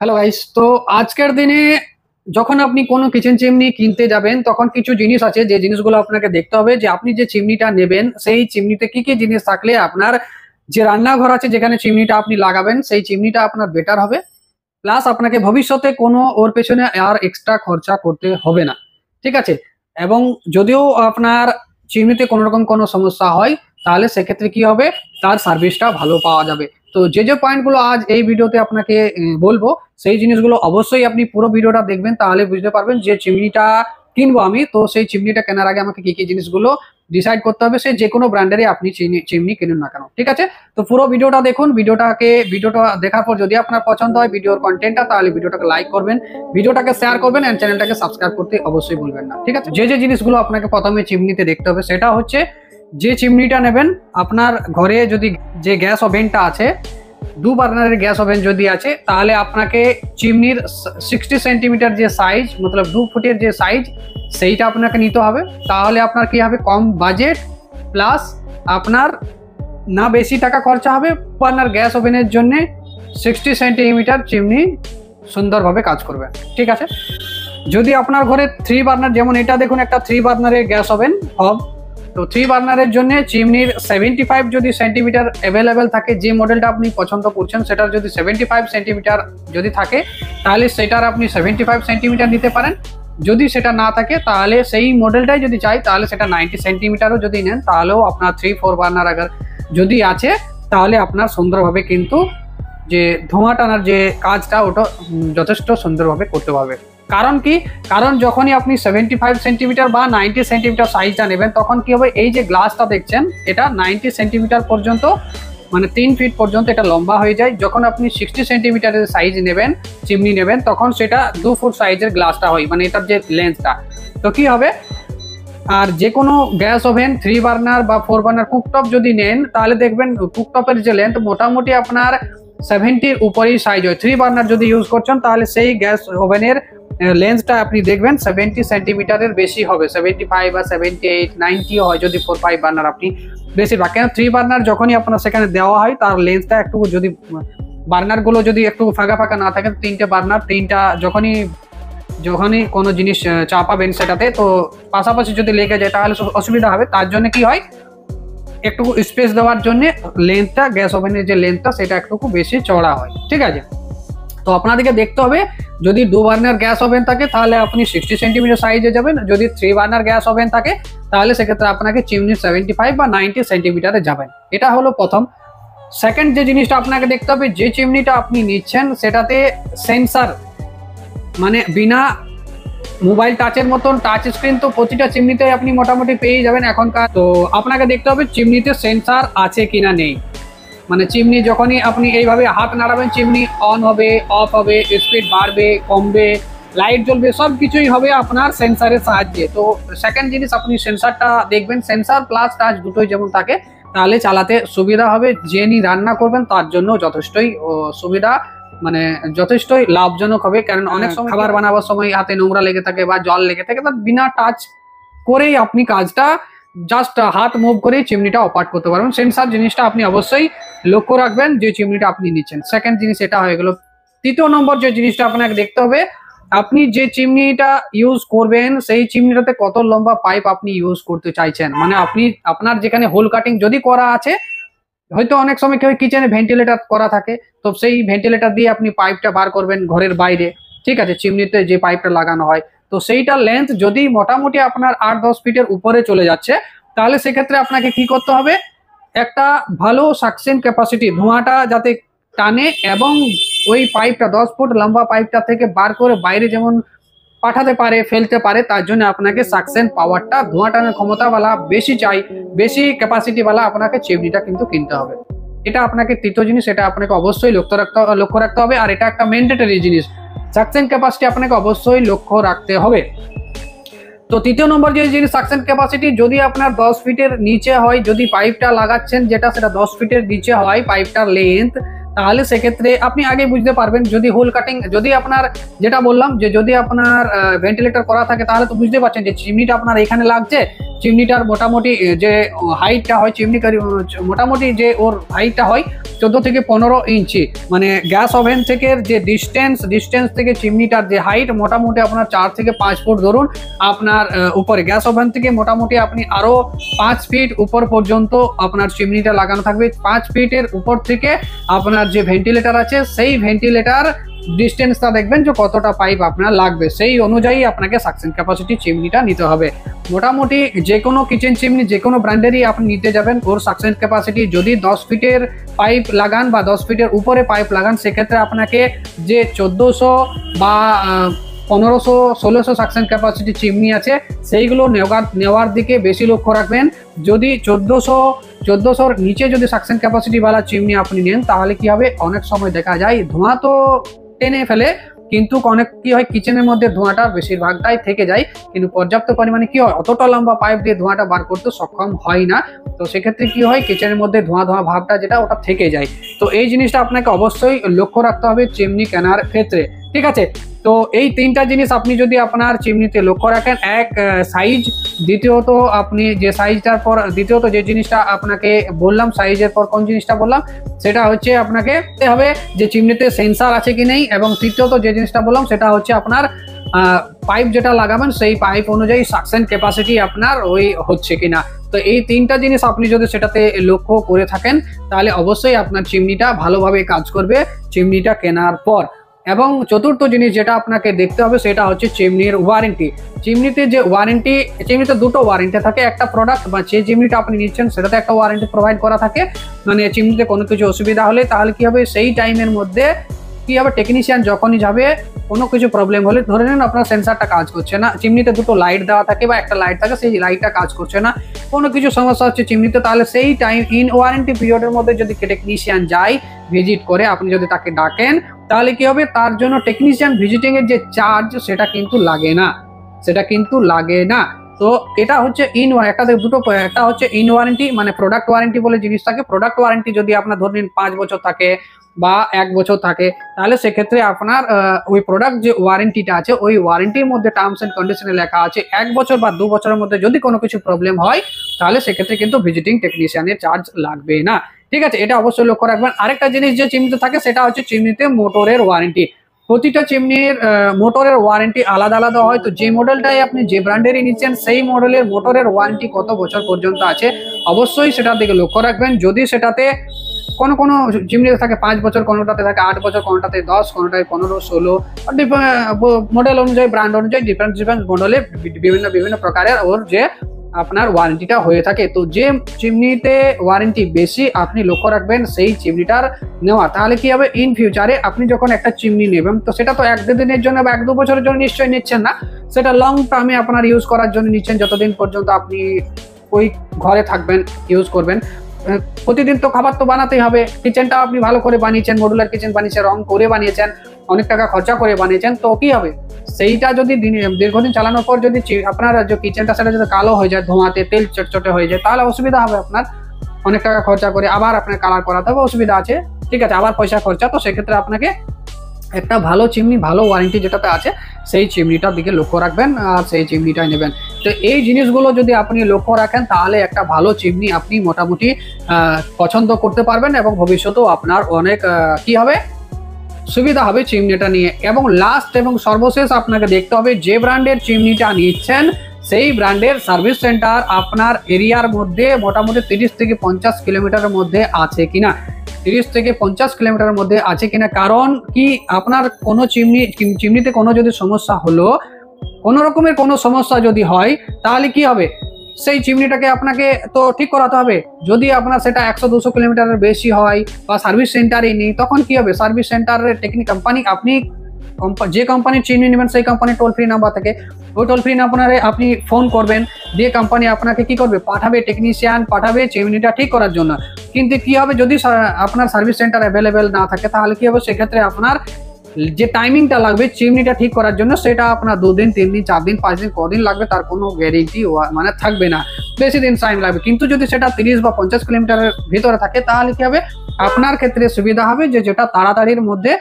Hello guys, তো আজকের দিনে যখন আপনি কোনো কিচেন চিমনি কিনতে যাবেন তখন কিছু জিনিস আছে যে জিনিসগুলো আপনাকে দেখতে হবে যে আপনি যে চিমনিটা নেবেন সেই চিমনিতে কি কি জিনিস থাকলে আপনার যে রান্নাঘর আছে যেখানে চিমনিটা আপনি লাগাবেন সেই চিমনিটা আপনার বেটার হবে। প্লাস আপনাকে ভবিষ্যতে কোনো ওর পেছনে আর এক্সট্রা খরচা করতে হবে না। ঠিক আছে? এবং যদিও আপনার চিমনিতে কোনো রকম কোনো সমস্যা হয় তাহলে সেক্ষেত্রে কি হবে, তার সার্ভিসটা ভালো পাওয়া যাবে। তো যে যে পয়েন্টগুলো আজ এই ভিডিওতে আপনাকে বলবো সেই জিনিসগুলো অবশ্যই আপনি পুরো ভিডিওটা দেখবেন, তাহলে বুঝতে পারবেন যে চিমনিটা কিনবো আমি, তো সেই চিমনিটা কেনার আগে আমাকে কি কি জিনিসগুলো ডিসাইড করতে হবে। সে যে কোনো ব্র্যান্ডেরই আপনি চিমনি কিনুন না কেন, ঠিক আছে? তো পুরো ভিডিওটা দেখুন। ভিডিওটা দেখার পর যদি আপনার পছন্দ হয় ভিডিওর কন্টেন্টটা, তাহলে ভিডিওটাকে লাইক করবেন, ভিডিওটাকে শেয়ার করবেন এন্ড চ্যানেলটাকে সাবস্ক্রাইব করতে অবশ্যই ভুলবেন না, ঠিক আছে? যে যে জিনিসগুলো আপনাকে প্রথমে চিমনিতে দেখতে হবে সেটা হচ্ছে যে চিমনিটা নেবেন আপনার ঘরে যদি যে গ্যাস ওভেনটা আছে, 2 বার্নারের গ্যাস ওভেন যদি আছে, তাহলে আপনাকে চিমনির 60 সেন্টিমিটার যে সাইজ মতলব 2 ফুটের যে সাইজ সেইটা আপনাকে নিতে হবে। তাহলে আপনার কি হবে, কম বাজেট প্লাস আপনার না বেশি টাকা খরচা হবে। বার্নার গ্যাস ওভেনের জন্য 60 সেন্টিমিটার চিমনি সুন্দরভাবে কাজ করবে, ঠিক আছে? যদি আপনার ঘরে 3 বার্নার, যেমন এটা দেখুন একটা 3 বার্নারের গ্যাস ওভেন হব, তো 3 বার্নারের জন্য চিমনির 75 যদি সেন্টিমিটার অ্যাভেলেবেল থাকে, যে মডেলটা আপনি পছন্দ করছেন সেটার যদি 75 সেন্টিমিটার যদি থাকে তাহলে সেটার আপনি 75 সেন্টিমিটার নিতে পারেন। যদি সেটা না থাকে তাহলে সেই মডেলটাই যদি চাই তাহলে সেটা 90 সেন্টিমিটারও যদি নেন তাহলেও আপনার 3-4 বার্নার আগার যদি আছে তাহলে আপনার সুন্দরভাবে কিন্তু যে ধোঁয়া টানার যে কাজটা ওটা যথেষ্ট সুন্দরভাবে করতে পারবে। কারণ কি, কারণ যখনই আপনি 75 সেন্টিমিটার বা 90 সেন্টিমিটার সাইজটা নেবেন তখন কি হবে, এই যে গ্লাসটা দেখছেন এটা 90 সেন্টিমিটার পর্যন্ত মানে 3 ফিট পর্যন্ত এটা লম্বা হয়ে যায়। যখন আপনি 60 সেন্টিমিটারের সাইজ নেবেন, চিমনি নেবেন, তখন সেটা 2 ফুট সাইজের গ্লাসটা হয়, মানে এটার যে লেন্সটা। তো কি হবে, আর যে কোনো গ্যাস ওভেন 3 বার্নার বা 4 বার্নার কুকটপ যদি নেন তাহলে দেখবেন কুকটপের যে লেন্থ মোটামুটি আপনার 70-র উপরেই সাইজ হয়। 3 বার্নার যদি ইউজ করছেন তাহলে সেই গ্যাস ওভেনের লেন্সটা আপনি দেখবেন 70 সেন্টিমিটারের বেশি হবে, 75 বা 78, 90 হয় যদি 4-5 বার্নার আপনি বেশিরভাগ। কেন 3 বার্নার যখনই আপনার সেখানে দেওয়া হয় তার লেন্সটা একটু যদি বার্নারগুলো যদি একটু ফাঁকা ফাঁকা না থাকে, 3টে বার্নার 3টা যখনই কোনো জিনিস চাপাবেন সেটাতে, তো পাশাপাশি যদি লেগে যায় তাহলে অসুবিধা হবে। তার জন্য কি হয়, একটু স্পেস দেওয়ার জন্য লেন্থটা, গ্যাস ওভেনের যে লেন্থটা সেটা একটু বেশি চড়া হয়, ঠিক আছে? তো আপনাদেরকে দেখতে হবে যদি 2 বার্নার গ্যাস ওভেন থাকে তাহলে আপনি 60 সেন্টিমিটার সাইজে যাবেন, যদি 3 বার্নার গ্যাস ওভেন থাকে তাহলে সেক্ষেত্রে আপনাকে চিমনি 75 বা 90 সেন্টিমিটারে যাবেন। এটা হলো প্রথম। সেকেন্ড যে জিনিসটা আপনাকে দেখতে হবে, যে চিমনিটা আপনি নিচ্ছেন সেটাতে সেন্সার, মানে বিনা মোবাইল টাচের মতন টাচ স্ক্রিন তো প্রতিটা চিমনিতে আপনি মোটামুটি পেয়ে যাবেন এখনকার। তো আপনাকে দেখতে হবে চিমনিতে সেন্সার আছে কিনা নেই, মানে চিমনি যখনই আপনি এইভাবে হাত নাড়াবেন চিমনি অন হবে, অফ হবে, স্পিড বাড়বে কমবে, লাইট জ্বলবে, সব কিছুই হবে আপনার সেন্সারের সাহায্যে। তো সেকেন্ড জিনিস আপনি সেন্সারটা দেখবেন, সেন্সার প্লাস টাচ দুটোই যেমন থাকে তাহলে চালাতে সুবিধা হবে। যিনি রান্না করবেন তার জন্য যথেষ্টই সুবিধা, মানে যথেষ্টই লাভজনক হবে। কারণ অনেক সময় খাবার বানাবার সময় হাতে নোংরা লেগে থাকে বা জল লেগে থাকে, তা বিনা টাচ করেই আপনি কাজটা জাস্ট হাত মুভ করেই চিমনিটা অপারেট করতে পারবেন। সেন্সার জিনিসটা আপনি অবশ্যই লক্ষ্য রাখবেন যে চিমনিটা আপনি নিচ্ছেন। সেকেন্ড জিনিস এটা হয়ে গেল। তৃতীয় নম্বর যে জিনিসটা আপনাকে দেখতে হবে, আপনি যে চিমনিটা ইউজ করবেন সেই চিমনিটাতে কত লম্বা পাইপ আপনি ইউজ করতে চাইছেন। মানে আপনি আপনার যেখানে হোল কাটিং যদি করা আছে, হয়তো অনেক সময় কেউ কিচেনে ভেন্টিলেটর করা থাকে, তো সেই ভেন্টিলেটর দিয়ে আপনি পাইপটা বার করবেন ঘরের বাইরে, ঠিক আছে? চিমনিতে যে পাইপটা লাগানো হয়, তো সেইটার লেন্থ যদি মোটামুটি আপনার 8-10 ফিটের উপরে চলে যাচ্ছে তাহলে সেক্ষেত্রে আপনাকে কি করতে হবে, একটা ভালো সাকশন ক্যাপাসিটি, ধোঁয়াটা যাতে টানে এবং ওই পাইপটা 10 ফুট লম্বা পাইপটা থেকে বার করে বাইরে যেমন পাঠাতে পারে, ফেলতে পারে, তার জন্য আপনাকে সাকশন পাওয়ারটা, ধোঁয়া টানার ক্ষমতাওয়ালা বেশি চাই, বেশি ক্যাপাসিটিওয়ালা আপনাকে চিমনিটা কিন্তু কিনতে হবে। এটা আপনাকে তৃতীয় জিনিস, এটা আপনাকে অবশ্যই লক্ষ্য রাখতে হবে, আর এটা একটা ম্যান্ডেটরি জিনিস, সাকশন ক্যাপাসিটি আপনাকে অবশ্যই লক্ষ্য রাখতে হবে। তো তৃতীয় নম্বর যে জিনিস সাকশন ক্যাপাসিটি, যদি আপনার 10 ফিটের নিচে হয়, যদি পাইপটা লাগাচ্ছেন যেটা সেটা 10 ফিটের নিচে হয় পাইপটার লেন্থ, তাহলে সেক্ষেত্রে আপনি আগে বুঝতে পারবেন। যদি হোল কাটিং, যদি আপনার যেটা বললাম যে যদি আপনার ভেন্টিলেটর করা থাকে তাহলে তো বুঝতে পারছেন যে চিমনিটা আপনার এখানে লাগছে, চিমনিটার মোটামুটি যে হাইটটা হয় চিমনি মোটামুটি যে ওর হাইটটা হয় 14 থেকে 15 ইঞ্চি, মানে গ্যাস ওভেন থেকে যে ডিস্টেন্স থেকে চিমনিটার যে হাইট মোটামুটি আপনার 4 থেকে 5 ফুট ধরুন আপনার উপরে। গ্যাস ওভেন থেকে মোটামুটি আপনি আরো 5 ফিট উপর পর্যন্ত আপনার চিমনিটা লাগানো থাকবে। 5 ফিটের উপর থেকে আপনার যে ভেন্টিলেটর আছে সেই ভেন্টিলেটর ডিস্টেন্সটা দেখবেন যে কতটা পাইপ আপনার লাগবে, সেই অনুযায়ী আপনাকে সাকশন ক্যাপাসিটি চিমনিটা নিতে হবে। মোটামুটি যে কোনো কিচেন চিমনি যে কোনো ব্র্যান্ডেরই আপনি নিতে যাবেন, ওর সাকশন ক্যাপাসিটি যদি 10 ফিটের পাইপ লাগান বা 10 ফিটের উপরে পাইপ লাগান, সেক্ষেত্রে আপনাকে যে 1400 বা 1500 1600 সাকশন ক্যাপাসিটি চিমনি আছে সেইগুলো নেওয়ার দিকে বেশি লক্ষ্য রাখবেন। যদি 1400-র নিচে যদি সাকশন ক্যাপাসিটি वाला চিমনি আপনি নেন, তাহলে কি হবে, অনেক সময় দেখা যায় ধোঁয়া তো টেনে ফেলে, কিন্তু অনেক কি হয় কিচেনের মধ্যে ধোঁয়াটা বেশিরভাগটাই থেকে যায়, কিন্তু পর্যাপ্ত পরিমাণে কি হয় অতটা লম্বা পাইপ দিয়ে ধোঁয়াটা বার করতে সক্ষম হয় না। তো সেক্ষেত্রে কি হয় কিচেনের মধ্যে ধোঁয়া ভাবটা যেটা ওটা থেকে যায়। তো এই জিনিসটা আপনাকে অবশ্যই লক্ষ্য রাখতে হবে চিমনি কেনার ক্ষেত্রে, ঠিক আছে। তো এই তিনটা জিনিস আপনি যদি আপনার চিমনিতে লক্ষ্য রাখেন, এক সাইজ, দ্বিতীয়ত আপনি যে সাইজটার পর দ্বিতীয়ত যে জিনিসটা আপনাকে বললাম সাইজের পর কোন জিনিসটা বললাম সেটা হচ্ছে আপনাকে দেখতে হবে যে চিমনিতে সেন্সার আছে কি নেই, এবং তৃতীয়ত যে জিনিসটা বললাম সেটা হচ্ছে আপনার পাইপ যেটা লাগাবেন সেই পাইপ অনুযায়ী সাকশন ক্যাপাসিটি আপনার ওই হচ্ছে কিনা। তো এই তিনটা জিনিস আপনি যদি সেটাতে লক্ষ্য করে থাকেন তাহলে অবশ্যই আপনার চিমনিটা ভালোভাবে কাজ করবে চিমনিটা কেনার পর। এবং চতুর্থ জিনিস যেটা আপনাকে দেখতে হবে সেটা হচ্ছে চিমনির ওয়ারেন্টি। চিমনিতে যে ওয়ারেন্টি, চিমনিতে দুটো ওয়ারেন্টি থাকে, একটা প্রোডাক্ট বা যে চিমনিটা আপনি নিচ্ছেন সেটাতে একটা ওয়ারেন্টি প্রোভাইড করা থাকে, মানে চিমনিতে কোনো কিছু অসুবিধা হলে তাহলে কি হবে সেই টাইমের মধ্যে কি হবে টেকনিশিয়ান যখনই যাবে কোনো কিছু প্রবলেম হলে, ধরে নিন আপনার সেন্সারটা কাজ করছে না, চিমনিতে দুটো লাইট দেওয়া থাকে বা একটা লাইট থাকে সেই লাইটটা কাজ করছে না, কোনো কিছু সমস্যা হচ্ছে চিমনিতে, তাহলে সেই টাইম ইন ওয়ারেন্টি পিরিয়ডের মধ্যে যদি টেকনিশিয়ান যায় ভিজিট করে, আপনি যদি তাকে ডাকেন তাহলে কি হবে তার জন্য টেকনিশিয়ান ভিজিটিং এর যে চার্জ সেটা কিন্তু লাগে না। তো এটা হচ্ছে একটা হচ্ছে ইন ওয়ারেন্টি, মানে প্রোডাক্ট ওয়ারেন্টি বলে জিনিস থাকে। প্রোডাক্ট ওয়ারেন্টি যদি আপনার ধরে নিন 5 বছর থাকে বা 1 বছর থাকে, তাহলে সেক্ষেত্রে আপনার ওই প্রোডাক্ট যে ওয়ারেন্টিটা আছে ওই ওয়ারেন্টির মধ্যে টার্মস এন্ড কন্ডিশনে লেখা আছে 1 বছর বা 2 বছরের মধ্যে যদি কোনো কিছু প্রবলেম হয় তাহলে সেক্ষেত্রে কিন্তু ভিজিটিং টেকনিশিয়ানের চার্জ লাগবে না, ঠিক আছে। এটা অবশ্যই লক্ষ্য রাখবেন। আরেকটা জিনিস যে চিমনিতে থাকে সেটা হচ্ছে চিমনিতে মোটরের ওয়ারেন্টি। প্রতিটা চিমনির মোটরের ওয়ারেন্টি আলাদা আলাদা হয়। তো যে মডেলটাই আপনি যে ব্র্যান্ডেরই নিচ্ছেন সেই মডেলের মোটরের ওয়ারেন্টি কত বছর পর্যন্ত আছে অবশ্যই সেটার দিকে লক্ষ্য রাখবেন। যদি সেটাতে কোনো চিমনিতে থাকে 5 বছর, কোনোটাতে থাকে 8 বছর, কোনোটাতে 10, কোনোটাতে 15, 16, মডেল অনুযায়ী ব্র্যান্ড অনুযায়ী ডিফারেন্ট মডেলে বিভিন্ন প্রকারের ওর যে আপনার ওয়ারেন্টিটা হয়ে থাকে। তো যে চিমনিতে ওয়ারেন্টি বেশি আপনি লক্ষ্য রাখবেন সেই চিমনিটার নেওয়া, তাহলে কি হবে ইন ফিউচারে আপনি যখন একটা চিমনি নেবেন তো সেটা তো 1-2 দিনের জন্য বা 1-2 বছরের জন্য নিশ্চয়ই নিচ্ছেন না, সেটা লং টার্মে আপনার ইউজ করার জন্য নিচ্ছেন, যতদিন পর্যন্ত আপনি ওই ঘরে থাকবেন ইউজ করবেন। প্রতিদিন তো খাবার তো বানাতেই হবে, কিচেনটা আপনি ভালো করে বানিয়েছেন, মডুলার কিচেন বানিয়েছেন, রং করে বানিয়েছেন, অনেক টাকা খরচা করে বানিয়েছেন, তো কি হবে সেইটা যদি দীর্ঘদিন চালানোর পর যদি আপনার যে কিচেনটা সেটা যদি কালো হয়ে যায়, ধোঁয়াতে তেল চটচটে হয়ে যায়, তাহলে অসুবিধা হবে। আপনার অনেক টাকা খরচা করে আবার আপনার কালার করাতে হবে, অসুবিধা আছে, ঠিক আছে, আবার পয়সা খরচা। তো সেক্ষেত্রে আপনাকে একটা ভালো চিমনি, ভালো ওয়ারেন্টি যেটাতে আছে সেই চিমনিটার দিকে লক্ষ্য রাখবেন আর সেই চিমনিটাই নেবেন। তো এই জিনিসগুলো যদি আপনি লক্ষ্য রাখেন তাহলে একটা ভালো চিমনি আপনি মোটামুটি পছন্দ করতে পারবেন এবং ভবিষ্যতেও আপনার অনেক কি হবে সুবিধা হবে চিমনিটা নিয়ে। এবং লাস্ট এবং সর্বশেষ আপনাকে দেখতে হবে যে ব্র্যান্ডের চিমনিটা নিচ্ছেন সেই ব্র্যান্ডের সার্ভিস সেন্টার আপনার এরিয়ার মধ্যে মোটামুটি 30 থেকে 50 কিলোমিটারের মধ্যে আছে কিনা। 30 থেকে 50 কিলোমিটারের মধ্যে আছে কিনা, কারণ কি আপনার কোনো চিমনিতে কোনো যদি সমস্যা হলো, কোনো রকমের কোনো সমস্যা যদি হয় তাহলে কি হবে সেই চিমনিটাকে আপনাকে তো ঠিক করাতে হবে। যদি আপনার সেটা 100-200 কিলোমিটারের বেশি হয় বা সার্ভিস সেন্টারই নেই, তখন কি হবে সার্ভিস সেন্টারের টেকনিক কোম্পানি, আপনি যে কোম্পানির চিমনি নেবেন সেই কোম্পানির টোল ফ্রি নাম্বার থাকে, ওই টোল ফ্রি নাম্বারে আপনি ফোন করবেন, দিয়ে কোম্পানি আপনাকে কি করবে পাঠাবে, টেকনিশিয়ান পাঠাবে চিমনিটা ঠিক করার জন্য। কিন্তু কি হবে যদি আপনার সার্ভিস সেন্টার অ্যাভেলেবেল না থাকে তাহলে কি হবে সেক্ষেত্রে আপনার যে টাইমিংটা লাগবে চিমনিটা ঠিক করার জন্য সেটা আপনার 2 দিন 3 দিন 4 দিন 5 দিন কদিন লাগবে তার কোনো গ্যারেন্টি মানে থাকবে না, বেশি দিন টাইম লাগবে। কিন্তু যদি সেটা 30 বা 50 কিলোমিটারের ভিতরে থাকে তাহলে কি হবে আপনার ক্ষেত্রে সুবিধা হবে যে যেটা তাড়াতাড়ির মধ্যে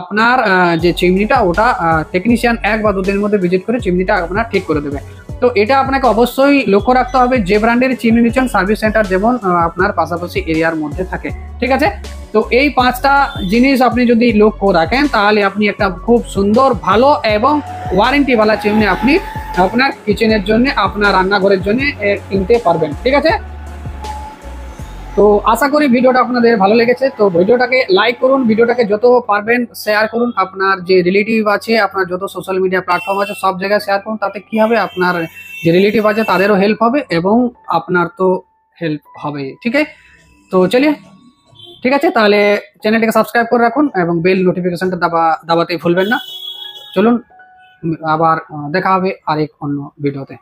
আপনার যে চিমনিটা ওটা টেকনিশিয়ান 1 বা 2 দিনের মধ্যে ভিজিট করে চিমনিটা আপনার ঠিক করে দেবে। তো এটা আপনাকে অবশ্যই লক্ষ্য রাখতে হবে যে ব্র্যান্ডের চিমনি নিচ্ছেন সার্ভিস সেন্টার যেমন আপনার পাশাপাশি এরিয়ার মধ্যে থাকে, ঠিক আছে। তো এই 5টা জিনিস আপনি যদি লক্ষ্য রাখেন তাহলে আপনি একটা খুব সুন্দর ভালো এবং ওয়ারেন্টিওয়ালা চিমনি আপনি আপনার কিচেনের জন্য আপনার রান্নাঘরের জন্য কিনতে পারবেন, ঠিক আছে। তো আশা করি ভিডিওটা আপনাদের ভালো লেগেছে। তো ভিডিওটাকে লাইক করুন, ভিডিওটাকে যত পারবেন শেয়ার করুন, আপনার যে রিলেটিভ আছে, আপনার যত সোশ্যাল মিডিয়া প্ল্যাটফর্ম আছে সব জায়গায় শেয়ার করুন। তাতে কি হবে, আপনার যে রিলেটিভ আছে তাদেরও হেল্প হবে এবং আপনার তো হেল্প হবে, ঠিক আছে। তো চলিয়ে ঠিক আছে, তাহলে চ্যানেলটাকে সাবস্ক্রাইব করে রাখুন এবং বেল নোটিফিকেশনটা দাবাতে ভুলবেন না। চলুন আবার দেখা হবে আরেক অন্য ভিডিওতে।